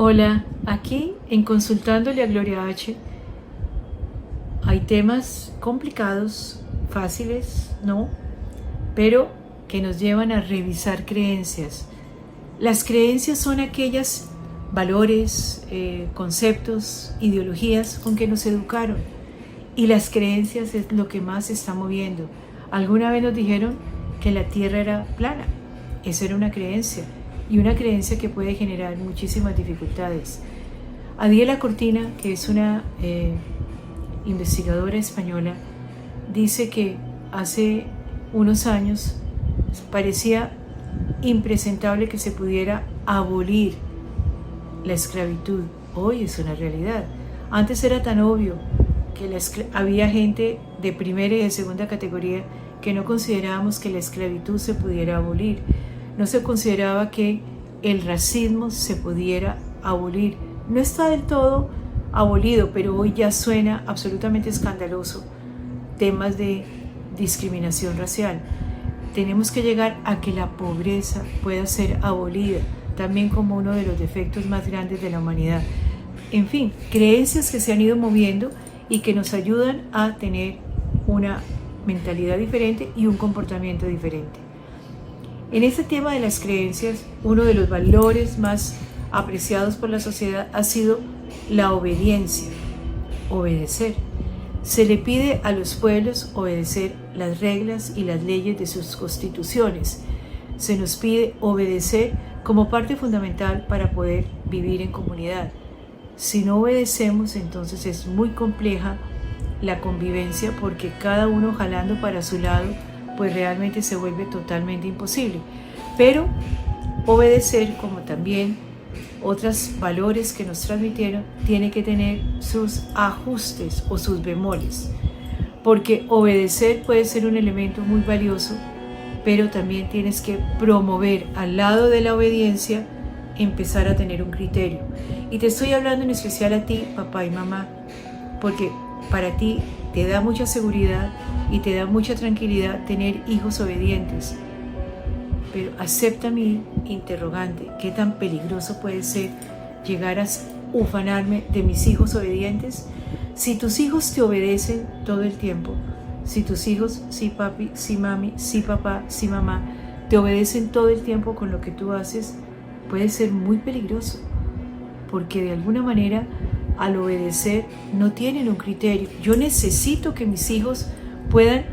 Hola, aquí en Consultándole a Gloria H. Hay temas complicados, fáciles, ¿no? Pero que nos llevan a revisar creencias. Las creencias son aquellos valores, conceptos, ideologías con que nos educaron. Y las creencias es lo que más se está moviendo. Alguna vez nos dijeron que la Tierra era plana. Esa era una creencia. Y una creencia que puede generar muchísimas dificultades. Adiela Cortina, que es una investigadora española, dice que hace unos años parecía impresentable que se pudiera abolir la esclavitud. Hoy es una realidad. Antes era tan obvio que había gente de primera y de segunda categoría que no considerábamos que la esclavitud se pudiera abolir. No se consideraba que el racismo se pudiera abolir. No está del todo abolido, pero hoy ya suena absolutamente escandaloso temas de discriminación racial. Tenemos que llegar a que la pobreza pueda ser abolida, también como uno de los defectos más grandes de la humanidad. En fin, creencias que se han ido moviendo y que nos ayudan a tener una mentalidad diferente y un comportamiento diferente. En este tema de las creencias, uno de los valores más apreciados por la sociedad ha sido la obediencia, obedecer. Se le pide a los pueblos obedecer las reglas y las leyes de sus constituciones. Se nos pide obedecer como parte fundamental para poder vivir en comunidad. Si no obedecemos, entonces es muy compleja la convivencia porque cada uno jalando para su lado pues realmente se vuelve totalmente imposible. Pero obedecer, como también otros valores que nos transmitieron, tiene que tener sus ajustes o sus bemoles, porque obedecer puede ser un elemento muy valioso, pero también tienes que promover al lado de la obediencia, empezar a tener un criterio. Y te estoy hablando en especial a ti, papá y mamá, porque para ti te da mucha seguridad y te da mucha tranquilidad tener hijos obedientes. Pero acepta mi interrogante, ¿qué tan peligroso puede ser llegar a ufanarme de mis hijos obedientes? Si tus hijos te obedecen todo el tiempo, si tus hijos, sí papi, sí mami, sí papá, sí mamá, te obedecen todo el tiempo con lo que tú haces, puede ser muy peligroso, porque de alguna manera al obedecer no tienen un criterio. Yo necesito que mis hijos puedan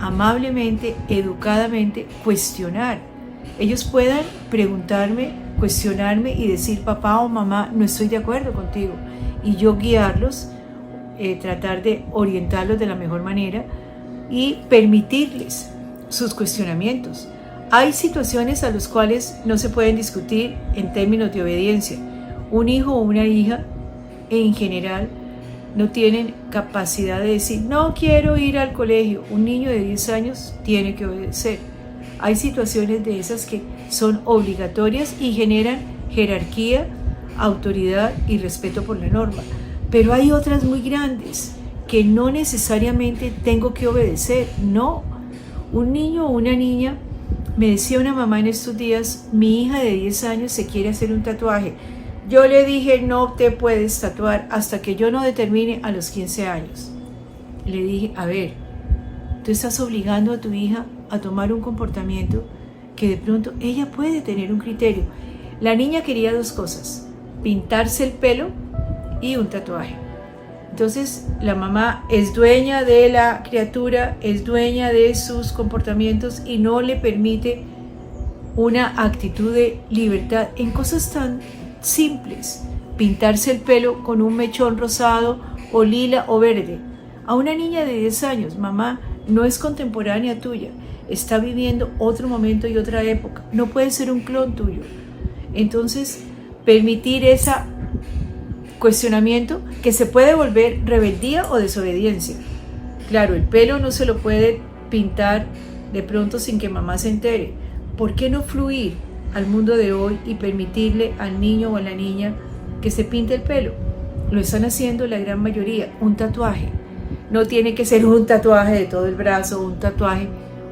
amablemente, educadamente cuestionar. Ellos puedan preguntarme, cuestionarme y decir, papá o mamá, no estoy de acuerdo contigo. Y yo guiarlos, tratar de orientarlos de la mejor manera y permitirles sus cuestionamientos. Hay situaciones a las cuales no se pueden discutir en términos de obediencia. Un hijo o una hija en general no tienen capacidad de decir no quiero ir al colegio. Un niño de 10 años tiene que obedecer. Hay situaciones de esas que son obligatorias y generan jerarquía, autoridad y respeto por la norma, pero hay otras muy grandes que no necesariamente tengo que obedecer. No, un niño o una niña, me decía una mamá en estos días, mi hija de 10 años se quiere hacer un tatuaje. Yo le dije, no te puedes tatuar hasta que yo no determine a los 15 años. Le dije, a ver, tú estás obligando a tu hija a tomar un comportamiento que de pronto ella puede tener un criterio. La niña quería dos cosas, pintarse el pelo y un tatuaje. Entonces la mamá es dueña de la criatura, es dueña de sus comportamientos y no le permite una actitud de libertad en cosas tan simples, pintarse el pelo con un mechón rosado o lila o verde. A una niña de 10 años, mamá, no es contemporánea tuya, está viviendo otro momento y otra época, no puede ser un clon tuyo. Entonces, permitir ese cuestionamiento que se puede volver rebeldía o desobediencia. Claro, el pelo no se lo puede pintar de pronto sin que mamá se entere. ¿Por qué no fluir al mundo de hoy y permitirle al niño o a la niña que se pinte el pelo? Lo están haciendo la gran mayoría. Un tatuaje. No tiene que ser un tatuaje de todo el brazo, un tatuaje,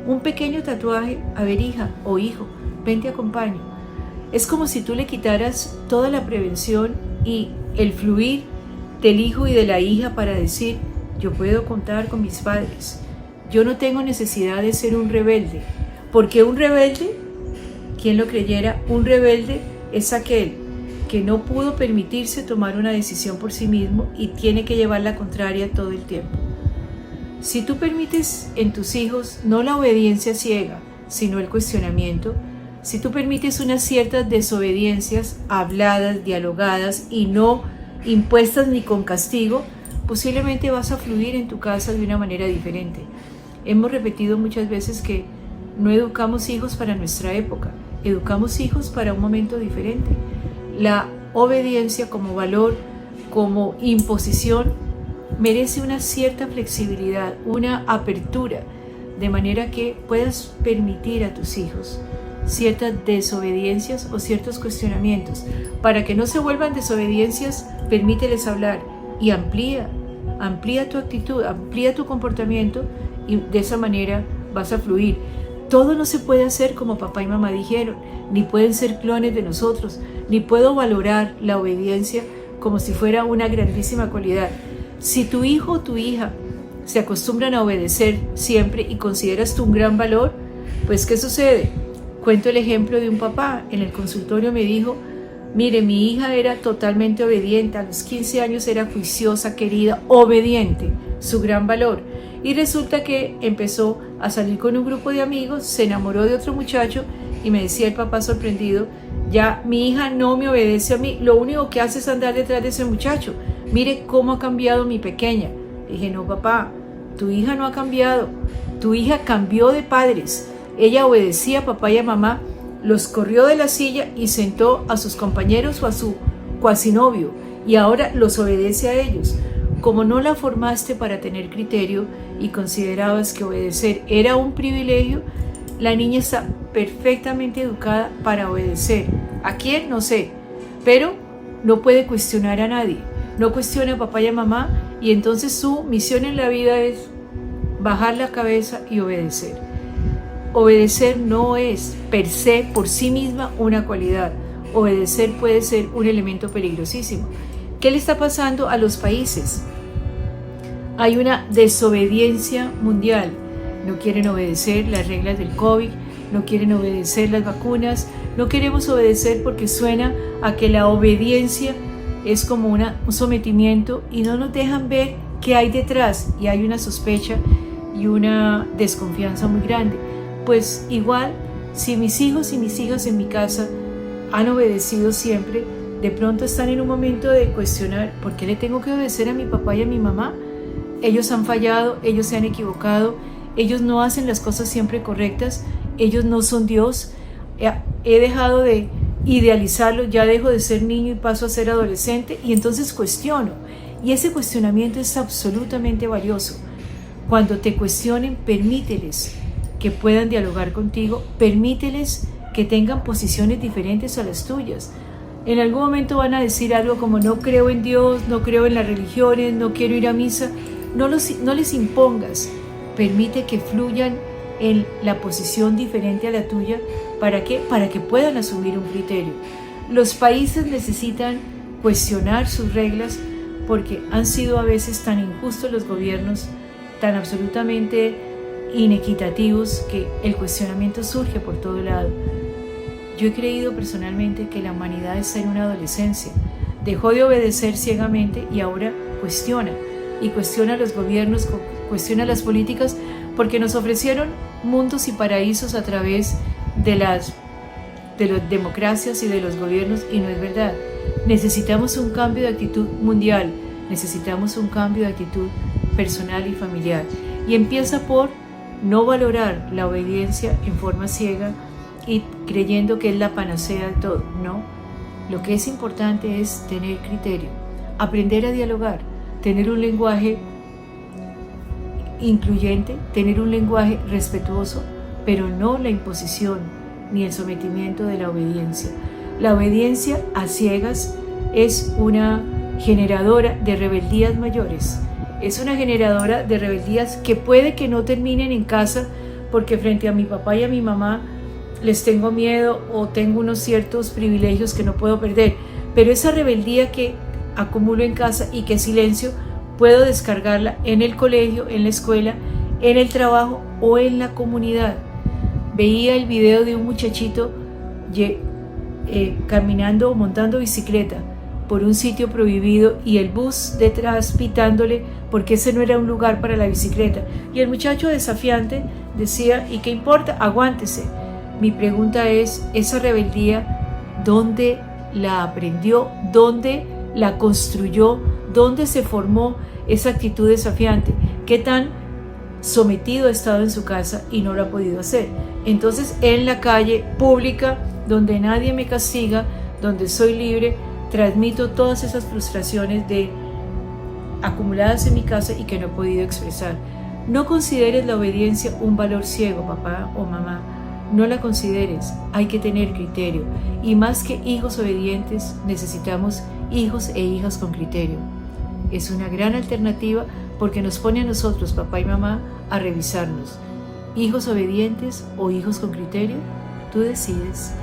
un pequeño tatuaje. A ver, hija o hijo, ven, te acompaño. Es como si tú le quitaras toda la prevención y el fluir del hijo y de la hija para decir, yo puedo contar con mis padres, yo no tengo necesidad de ser un rebelde, porque un rebelde, quien lo creyera, un rebelde es aquel que no pudo permitirse tomar una decisión por sí mismo y tiene que llevar la contraria todo el tiempo. Si tú permites en tus hijos no la obediencia ciega, sino el cuestionamiento, si tú permites unas ciertas desobediencias habladas, dialogadas y no impuestas ni con castigo, posiblemente vas a fluir en tu casa de una manera diferente. Hemos repetido muchas veces que no educamos hijos para nuestra época, educamos hijos para un momento diferente. La obediencia como valor, como imposición, merece una cierta flexibilidad, una apertura, de manera que puedas permitir a tus hijos ciertas desobediencias o ciertos cuestionamientos. Para que no se vuelvan desobediencias, permíteles hablar y amplía tu actitud, amplía tu comportamiento y de esa manera vas a fluir. Todo no se puede hacer como papá y mamá dijeron, ni pueden ser clones de nosotros, ni puedo valorar la obediencia como si fuera una grandísima cualidad. Si tu hijo o tu hija se acostumbran a obedecer siempre y consideras tú un gran valor, pues ¿qué sucede? Cuento el ejemplo de un papá. En el consultorio me dijo, mire, mi hija era totalmente obediente, a los 15 años era juiciosa, querida, obediente, su gran valor. Y resulta que empezó a salir con un grupo de amigos, se enamoró de otro muchacho y me decía el papá sorprendido, ya mi hija no me obedece a mí, lo único que hace es andar detrás de ese muchacho. Mire cómo ha cambiado mi pequeña. Dije, no papá, tu hija no ha cambiado, tu hija cambió de padres. Ella obedecía a papá y a mamá, los corrió de la silla y sentó a sus compañeros o a su cuasinovio y ahora los obedece a ellos. Como no la formaste para tener criterio y considerabas que obedecer era un privilegio, la niña está perfectamente educada para obedecer. ¿A quién? No sé, pero no puede cuestionar a nadie, no cuestiona a papá y a mamá y entonces su misión en la vida es bajar la cabeza y obedecer. Obedecer no es per se por sí misma una cualidad. Obedecer puede ser un elemento peligrosísimo. ¿Qué le está pasando a los países? Hay una desobediencia mundial. No quieren obedecer las reglas del COVID, no quieren obedecer las vacunas, no queremos obedecer porque suena a que la obediencia es como un sometimiento y no nos dejan ver qué hay detrás y hay una sospecha y una desconfianza muy grande. Pues igual, si mis hijos y mis hijas en mi casa han obedecido siempre, de pronto están en un momento de cuestionar, ¿por qué le tengo que obedecer a mi papá y a mi mamá? Ellos han fallado, ellos se han equivocado, ellos no hacen las cosas siempre correctas, ellos no son Dios. He dejado de idealizarlo, ya dejo de ser niño y paso a ser adolescente y entonces cuestiono. Y ese cuestionamiento es absolutamente valioso. Cuando te cuestionen, permíteles que puedan dialogar contigo, permíteles que tengan posiciones diferentes a las tuyas. En algún momento van a decir algo como no creo en Dios, no creo en las religiones, no quiero ir a misa. No les impongas, permite que fluyan en la posición diferente a la tuya. ¿Para qué? Para que puedan asumir un criterio. Los países necesitan cuestionar sus reglas porque han sido a veces tan injustos los gobiernos, tan absolutamente inequitativos que el cuestionamiento surge por todo lado. Yo he creído personalmente que la humanidad está en una adolescencia. Dejó de obedecer ciegamente y ahora cuestiona. Y cuestiona a los gobiernos, cuestiona las políticas, porque nos ofrecieron mundos y paraísos a través de las democracias y de los gobiernos, y no es verdad. Necesitamos un cambio de actitud mundial, necesitamos un cambio de actitud personal y familiar. Y empieza por no valorar la obediencia en forma ciega y creyendo que es la panacea de todo. No, lo que es importante es tener criterio, aprender a dialogar, tener un lenguaje incluyente, tener un lenguaje respetuoso, pero no la imposición ni el sometimiento de la obediencia. La obediencia a ciegas es una generadora de rebeldías mayores. Es una generadora de rebeldías que puede que no terminen en casa, porque frente a mi papá y a mi mamá les tengo miedo o tengo unos ciertos privilegios que no puedo perder, pero esa rebeldía que acumulo en casa y que silencio, puedo descargarla en el colegio, en la escuela, en el trabajo o en la comunidad. Veía el video de un muchachito caminando o montando bicicleta por un sitio prohibido y el bus detrás pitándole porque ese no era un lugar para la bicicleta. Y el muchacho desafiante decía, ¿y qué importa? Aguántese. Mi pregunta es, esa rebeldía, ¿dónde la aprendió? ¿Dónde la construyó? ¿Dónde se formó esa actitud desafiante? ¿Qué tan sometido ha estado en su casa y no lo ha podido hacer? Entonces, en la calle pública, donde nadie me castiga, donde soy libre, transmito todas esas frustraciones acumuladas en mi casa y que no he podido expresar. No consideres la obediencia un valor ciego, papá o mamá. No la consideres, hay que tener criterio. Y más que hijos obedientes, necesitamos hijos e hijas con criterio. Es una gran alternativa porque nos pone a nosotros, papá y mamá, a revisarnos. ¿Hijos obedientes o hijos con criterio? Tú decides.